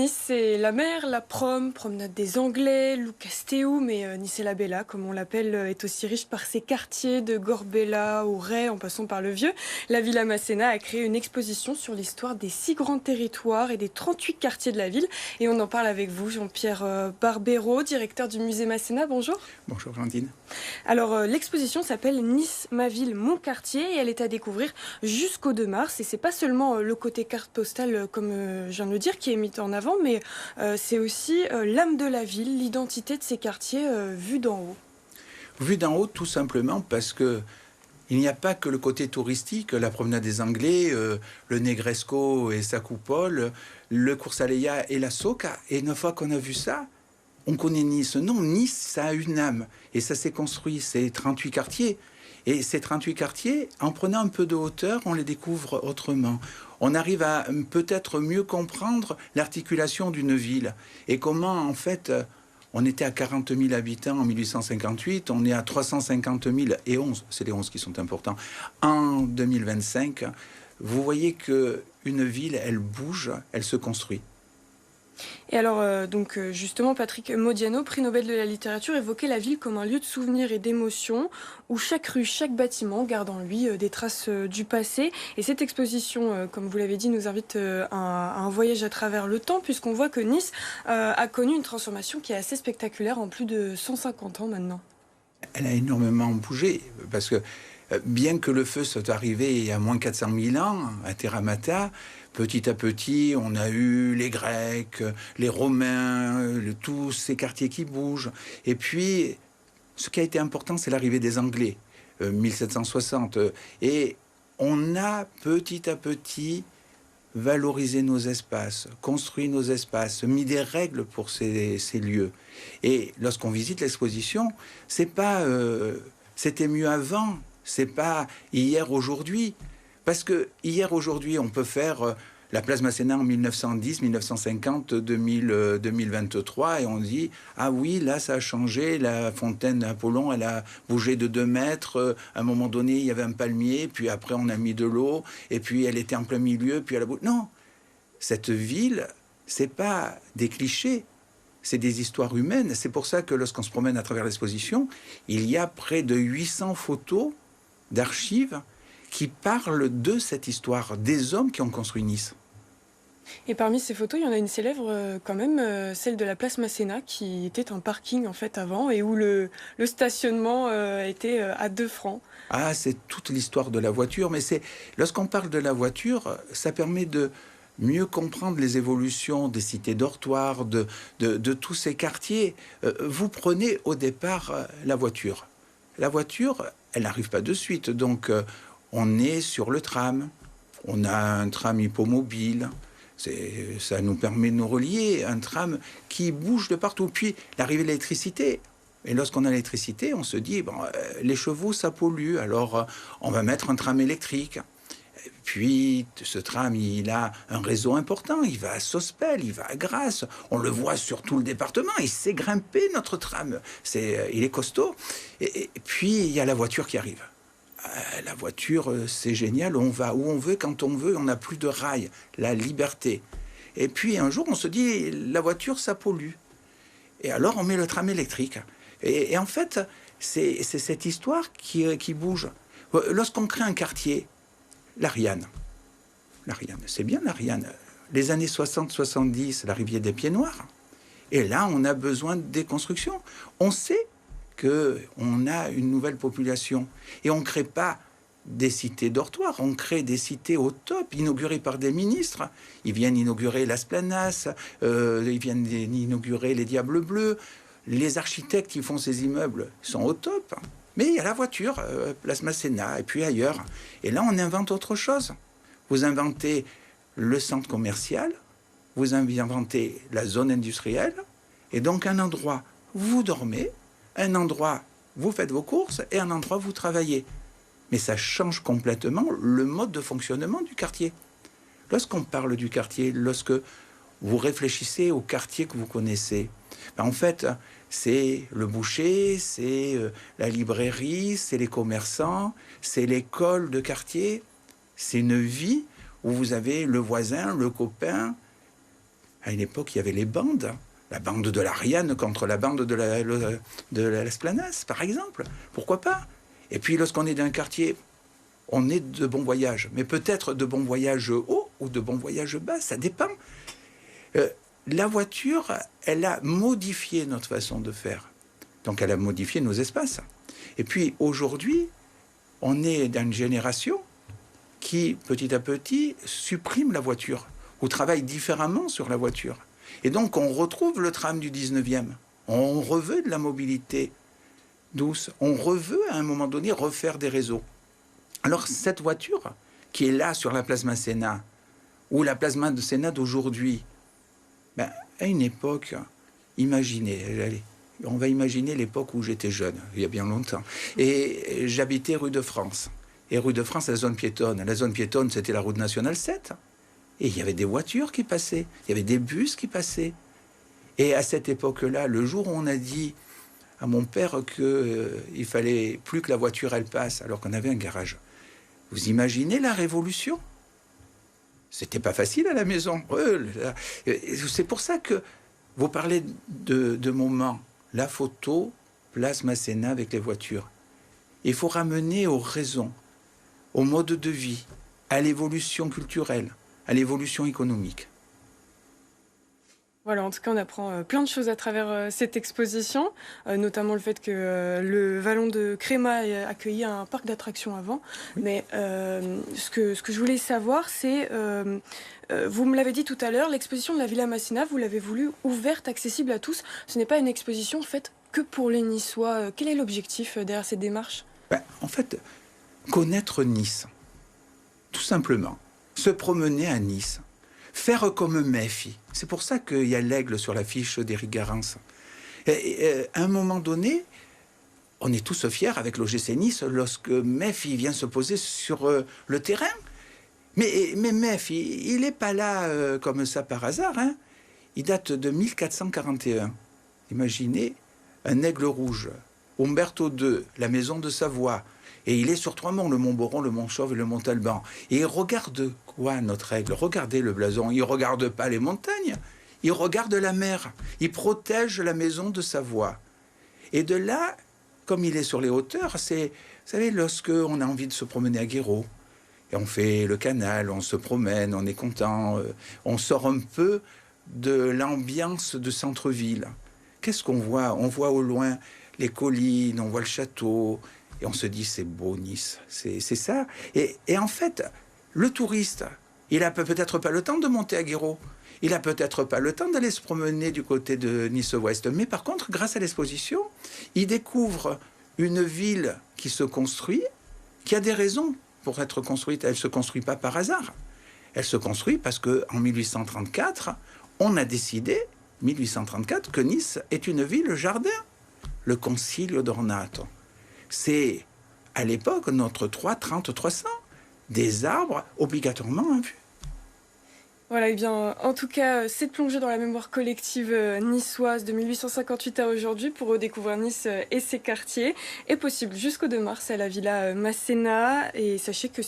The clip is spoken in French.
Nice, c'est la mer, la prom, promenade des Anglais, Loucasteou, mais Nice la Bella, comme on l'appelle, est aussi riche par ses quartiers de Gorbella au Ray, en passant par le Vieux. La Villa Masséna a créé une exposition sur l'histoire des 6 grands territoires et des 38 quartiers de la ville. Et on en parle avec vous, Jean-Pierre Barbero, directeur du musée Masséna. Bonjour. Bonjour Blandine. Alors, l'exposition s'appelle Nice, ma ville, mon quartier, et elle est à découvrir jusqu'au 2 mars. Et c'est pas seulement le côté carte postale, comme je viens de le dire, qui est mis en avant, mais c'est aussi l'âme de la ville, l'identité de ces quartiers vus d'en haut. Vu d'en haut, tout simplement parce que il n'y a pas que le côté touristique, la promenade des Anglais, le Negresco et sa coupole, le Coursaléa et la Soca. Et une fois qu'on a vu ça, on connaît Nice. Non, Nice, ça a une âme. Et ça s'est construit, c'est 38 quartiers. Et ces 38 quartiers, en prenant un peu de hauteur, on les découvre autrement. On arrive à peut-être mieux comprendre l'articulation d'une ville. Et comment, en fait, on était à 40 000 habitants en 1858, on est à 350 000 et 11, c'est les 11 qui sont importants, en 2025. Vous voyez qu'une ville, elle bouge, elle se construit. Et alors, justement, Patrick Modiano, prix Nobel de la littérature, évoquait la ville comme un lieu de souvenirs et d'émotions, où chaque rue, chaque bâtiment garde en lui des traces du passé. Et cette exposition, comme vous l'avez dit, nous invite à un voyage à travers le temps, puisqu'on voit que Nice a connu une transformation qui est assez spectaculaire en plus de 150 ans maintenant. Elle a énormément bougé, parce que bien que le feu soit arrivé il y a moins 400 000 ans, à Terra Mata, petit à petit, on a eu les Grecs, les Romains, tous ces quartiers qui bougent. Et puis, ce qui a été important, c'est l'arrivée des Anglais, 1760. Et on a petit à petit valorisé nos espaces, construit nos espaces, mis des règles pour ces lieux. Et lorsqu'on visite l'exposition, c'est pas c'était mieux avant, c'est pas hier, aujourd'hui. Parce que hier, aujourd'hui, on peut faire la place Masséna en 1910, 1950, 2000, 2023, et on dit ah oui, là ça a changé, la fontaine Apollon, elle a bougé de 2 mètres. À un moment donné, il y avait un palmier, puis après on a mis de l'eau, et puis elle était en plein milieu, puis elle a bougé. Non, cette ville, c'est pas des clichés. C'est des histoires humaines. C'est pour ça que lorsqu'on se promène à travers l'exposition, il y a près de 800 photos d'archives qui parlent de cette histoire, des hommes qui ont construit Nice. Et parmi ces photos, il y en a une célèbre quand même, celle de la place Masséna, qui était un parking en fait avant, et où le stationnement était à 2 francs. Ah, c'est toute l'histoire de la voiture, mais c'est lorsqu'on parle de la voiture, ça permet de mieux comprendre les évolutions des cités dortoirs, de tous ces quartiers. Vous prenez au départ la voiture. La voiture, elle n'arrive pas de suite, donc on est sur le tram. On a un tram hippomobile. Ça nous permet de nous relier, un tram qui bouge de partout. Puis l'arrivée de l'électricité. Et lorsqu'on a l'électricité, on se dit, bon, les chevaux, ça pollue, alors on va mettre un tram électrique. Puis, ce tram, il a un réseau important. Il va à Sospel, il va à Grasse. On le voit sur tout le département. Il sait grimper, notre tram. Il est costaud. Et puis, il y a la voiture qui arrive. La voiture, c'est génial. On va où on veut, quand on veut. On n'a plus de rails. La liberté. Et puis, un jour, on se dit, la voiture, ça pollue. Et alors, on met le tram électrique. Et en fait, c'est cette histoire qui bouge. Lorsqu'on crée un quartier, l'Ariane, c'est bien l'Ariane. Les années 60-70, la rivière des Pieds Noirs. Et là, on a besoin de déconstruction. On sait qu'on a une nouvelle population. Et on ne crée pas des cités dortoirs, on crée des cités au top, inaugurées par des ministres. Ils viennent inaugurer Las Planas, ils viennent inaugurer les Diables Bleus. Les architectes qui font ces immeubles sont au top. Mais il y a la voiture, Place Masséna, et puis ailleurs. Et là, on invente autre chose. Vous inventez le centre commercial, vous inventez la zone industrielle, et donc un endroit, vous dormez, un endroit, vous faites vos courses, et un endroit, vous travaillez. Mais ça change complètement le mode de fonctionnement du quartier. Lorsqu'on parle du quartier, lorsque vous réfléchissez au quartier que vous connaissez, ben en fait, c'est le boucher, c'est la librairie, c'est les commerçants, c'est l'école de quartier. C'est une vie où vous avez le voisin, le copain, À une époque, il y avait les bandes. La bande de l'Ariane contre la bande de l'Esplanade, par exemple. Pourquoi pas? Et puis, lorsqu'on est dans un quartier, on est de bon voyage. Mais peut-être de bon voyage haut ou de bon voyage bas, ça dépend. La voiture, elle a modifié notre façon de faire. Donc, elle a modifié nos espaces. Et puis, aujourd'hui, on est dans une génération qui, petit à petit, supprime la voiture ou travaille différemment sur la voiture. Et donc, on retrouve le tram du 19e. On reveut de la mobilité douce. On reveut, à un moment donné, refaire des réseaux. Alors, cette voiture, qui est là sur la place Masséna, ou la place Masséna d'aujourd'hui, ben, à une époque, imaginez, on va imaginer l'époque où j'étais jeune, il y a bien longtemps. Et j'habitais rue de France. Et rue de France, la zone piétonne. La zone piétonne, c'était la route nationale 7. Et il y avait des voitures qui passaient, il y avait des bus qui passaient. Et à cette époque-là, le jour où on a dit à mon père qu'il fallait plus que la voiture, elle passe, alors qu'on avait un garage. Vous imaginez la révolution? C'était pas facile à la maison. C'est pour ça que vous parlez de moments. La photo, place Masséna avec les voitures. Il faut ramener aux raisons, au mode de vie, à l'évolution culturelle, à l'évolution économique. Voilà, en tout cas, on apprend plein de choses à travers cette exposition, notamment le fait que le Vallon de Créma ait accueilli un parc d'attractions avant. Oui. Mais ce que je voulais savoir, c'est, vous me l'avez dit tout à l'heure, l'exposition de la Villa Masséna, vous l'avez voulu ouverte, accessible à tous. Ce n'est pas une exposition faite que pour les Niçois. Quel est l'objectif derrière cette démarche? En fait, connaître Nice, tout simplement. Se promener à Nice. Faire comme Mephi. C'est pour ça qu'il y a l'aigle sur l'affiche d'Éric Garance. À un moment donné, on est tous fiers avec l'OGC Nice lorsque Mephi vient se poser sur le terrain. Mais Mephi, il n'est pas là comme ça par hasard. Hein. Il date de 1441. Imaginez un aigle rouge. Umberto II, la maison de Savoie. Et il est sur 3 monts, le Mont Boron, le Mont Chauve et le Mont Alban. Et il regarde quoi, notre aigle? Regardez le blason. Il ne regarde pas les montagnes. Il regarde la mer. Il protège la maison de Savoie. Et de là, comme il est sur les hauteurs, c'est, vous savez, lorsque on a envie de se promener à Guéraud, et on fait le canal, on se promène, on est content, on sort un peu de l'ambiance de centre-ville. Qu'est-ce qu'on voit? On voit au loin les collines, on voit le château... Et on se dit, c'est beau Nice, c'est ça. Et en fait, le touriste, il a peut-être pas le temps de monter à Guéraud. Il a peut-être pas le temps d'aller se promener du côté de Nice-Ouest. Mais par contre, grâce à l'exposition, il découvre une ville qui se construit, qui a des raisons pour être construite. Elle ne se construit pas par hasard. Elle se construit parce qu'en 1834, on a décidé, 1834, que Nice est une ville jardin. Le Concilio d'Ornato. C'est, à l'époque, notre 330-300. Des arbres obligatoirement en vue. Voilà, et bien, en tout cas, cette plongée dans la mémoire collective niçoise de 1858 à aujourd'hui pour redécouvrir Nice et ses quartiers est possible jusqu'au 2 mars à la Villa Masséna. Et sachez que